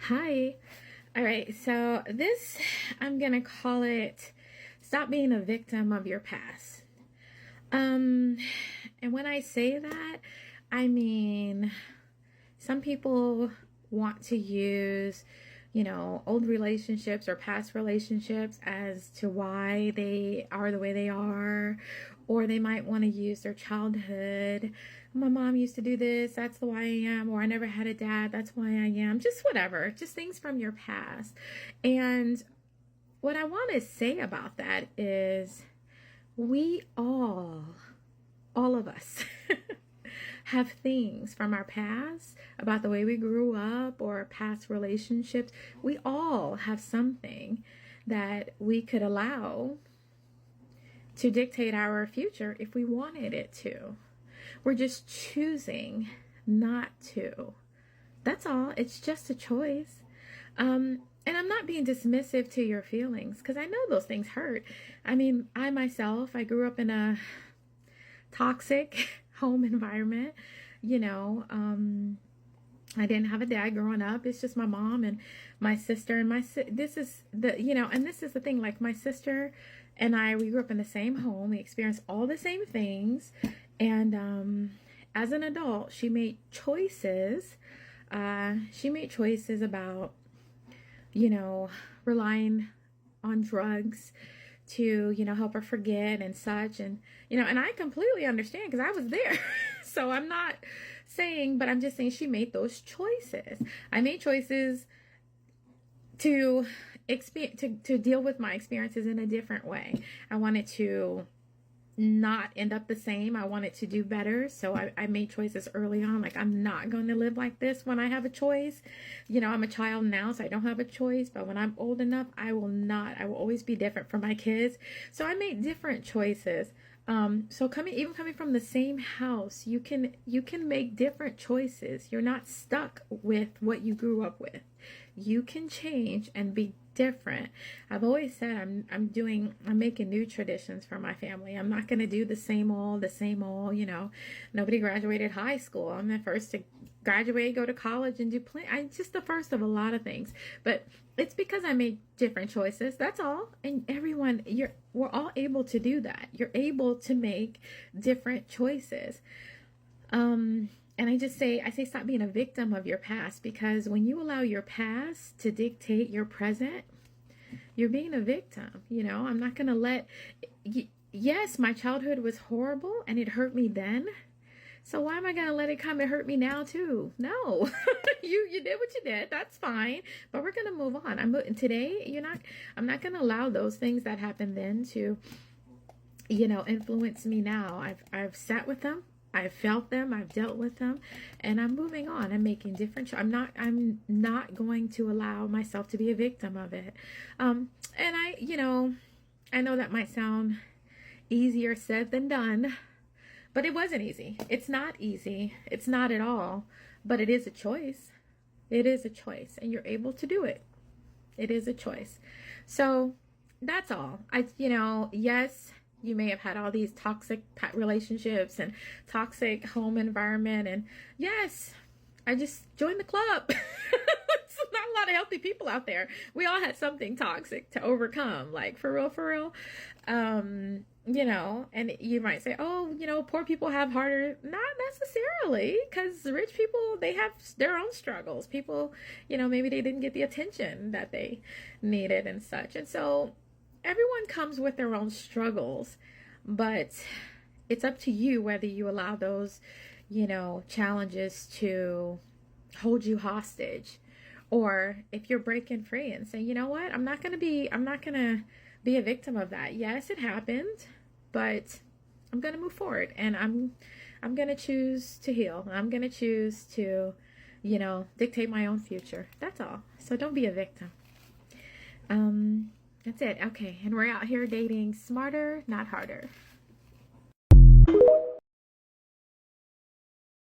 Hi. All right, so this, I'm gonna call it Stop Being a Victim of Your Past. Um, and when I say that, I mean, some people want to use, old relationships or past relationships as to why they are the way they are, or they might want to use their childhood. My mom used to do this, that's the why I am, or I never had a dad, that's why I am. Just whatever, just things from your past. And what I want to say about that is we all of us have things from our past about the way we grew up or past relationships. We all have something that we could allow to dictate our future if we wanted it to. We're just choosing not to. That's all. It's just a choice. And I'm not being dismissive to your feelings because I know those things hurt. I mean, I myself, I grew up in a toxic home environment. I didn't have a dad growing up. It's just my mom and my sister and this is the thing, like my sister and we grew up in the same home. We experienced all the same things. And as an adult, she made choices. She made choices about, relying on drugs to, help her forget and such. And, and I completely understand because I was there. So I'm not saying, but I'm just saying she made those choices. I made choices to deal with my experiences in a different way. I wanted to not end up the same. I wanted to do better. So I made choices early on. Like, I'm not going to live like this when I have a choice. I'm a child now, so I don't have a choice. But when I'm old enough, I will always be different from my kids. So I made different choices. So coming from the same house, you can make different choices. You're not stuck with what you grew up with. You can change and be different. I've always said I'm making new traditions for my family. I'm not going to do the same old, nobody graduated high school. I'm the first to graduate, go to college and I'm just the first of a lot of things, but it's because I made different choices. That's all. And we're all able to do that. You're able to make different choices. And I say stop being a victim of your past, because when you allow your past to dictate your present, you're being a victim. I'm not going to yes, my childhood was horrible and it hurt me then. So why am I going to let it come and hurt me now too? No, you did what you did. That's fine. But we're going to move on. I'm not going to allow those things that happened then to, influence me now. I've sat with them. I've felt them, I've dealt with them, and I'm moving on. I'm making different I'm not going to allow myself to be a victim of it. And I know that might sound easier said than done, but it wasn't easy. It's not easy. It's not at all, but it is a choice. It is a choice, and you're able to do it. It is a choice. So that's all. Yes, you may have had all these toxic relationships and toxic home environment. And yes, I just joined the club. It's not a lot of healthy people out there. We all had something toxic to overcome, like for real. And you might say, oh, poor people have harder. Not necessarily, because rich people, they have their own struggles. People, maybe they didn't get the attention that they needed and such. And so everyone comes with their own struggles, but it's up to you whether you allow those, challenges to hold you hostage, or if you're breaking free and saying, you know what, I'm not going to be a victim of that. Yes, it happened, but I'm going to move forward, and I'm going to choose to heal. I'm going to choose to, dictate my own future. That's all. So don't be a victim. That's it. Okay. And we're out here dating smarter, not harder.